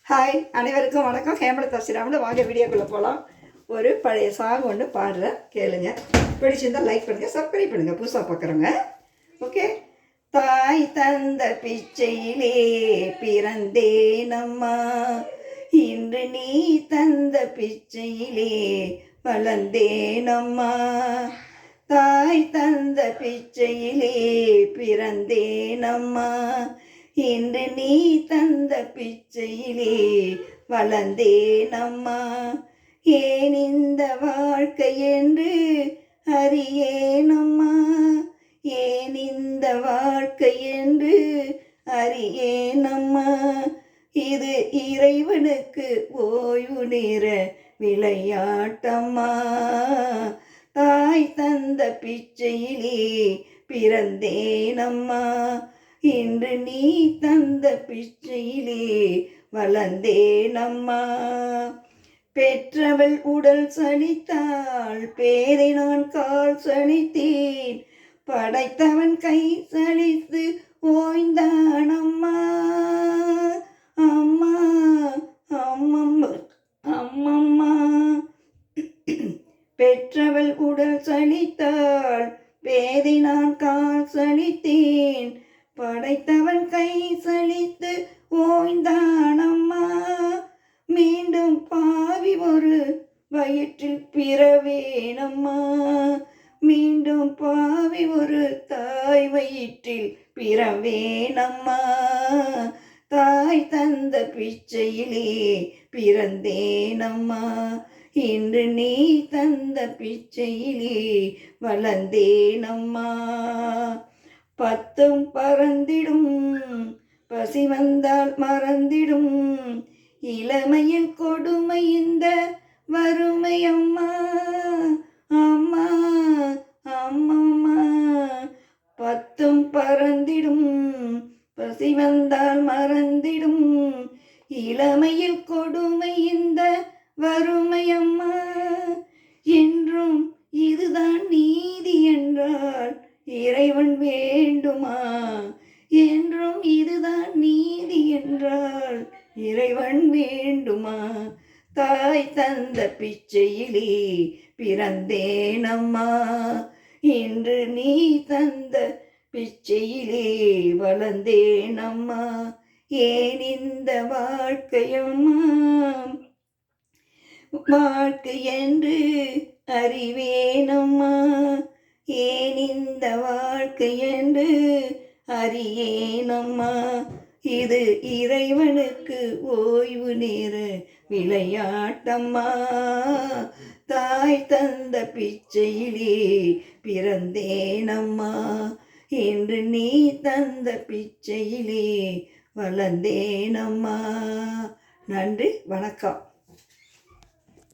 Hi, அனைவருக்கும் வணக்கம். ஹேமலதா ஸ்ரீராமில் வாங்க வீடியோக்குள்ளே போகலாம். ஒரு பழைய சாங் ஒன்று பாடுற கேளுங்க. பிடிச்சிருந்தால் லைக் பண்ணுங்கள், சப்ஸ்கிரைப் பண்ணுங்கள் புதுசாக பார்க்குறோங்க. ஓகே. தாய் தந்த பிச்சையிலே பிறந்தேனம்மா, இன்று நீ தந்த பிச்சையிலே வளர்ந்தேனம்மா. தாய் தந்த பிச்சையிலே பிறந்தேனம்மா, இன்று நீ தந்த பிச்சையிலே வளர்ந்தேனம்மா. ஏன் இந்த வாழ்க்கை என்று அறியேனம்மா, ஏன் இந்த வாழ்க்கை என்று அறியேனம்மா. இது இறைவனுக்கு ஓய்வு நேர விளையாட்டம்மா. தாய் தந்த பிச்சையிலே பிறந்தேனம்மா, இன்று நீ தந்த பிச்சையிலே வளர்ந்தேனம்மா. பெற்றவள் உடல் சலித்தாள், பேரை நான் கால் சலித்தேன், படைத்தவன் கை சலித்து ஓய்ந்தானம்மா. அம்மா அம்மம்மா அம்மம்மா. பெற்றவள் உடல் சலித்தாள், பேரை நான் கால் சலித்தேன், படைத்தவன் கை சலித்து ஓய்ந்தானம்மா. மீண்டும் பாவி ஒரு வயிற்றில் பிறவேனம்மா, மீண்டும் பாவி ஒரு தாய் வயிற்றில் பிறவேனம்மா. தாய் தந்த பிச்சையிலே பிறந்தேனம்மா, இன்று நீ தந்த பிச்சையிலே வளர்ந்தேனம்மா. பத்தும் பறந்திடும், பசி வந்தால் மறந்திடும், இளமையில் கொடுமை இந்த வறுமை அம்மா. அம்மா அம்மம்மா. பத்தும் பறந்திடும், பசி வந்தால் மறந்திடும், இளமையில் கொடுமை இந்த வறுமை அம்மா. என்றும் இதுதான் நீதி என்றால் இறைவன் வேண்டுமா, என்றும் இதுதான் நீதி என்றால் இறைவன் வேண்டுமா. தாய் தந்த பிச்சையிலே பிறந்தேனம்மா, இன்று நீ தந்த பிச்சையிலே வளர்ந்தேனம்மா. ஏன் இந்த வாழ்க்கையம்மா, வாழ்க்கை என்று அறிவேனம்மா, ஏன் இந்த வாழ்க்கை என்று அறியேனம்மா. இது இறைவனுக்கு ஓய்வு நேர விளையாட்டம்மா. தாய் தந்த பிச்சையிலே பிறந்தேனம்மா, இன்று நீ தந்த பிச்சையிலே வளர்ந்தேனம்மா. நன்றி, வணக்கம்.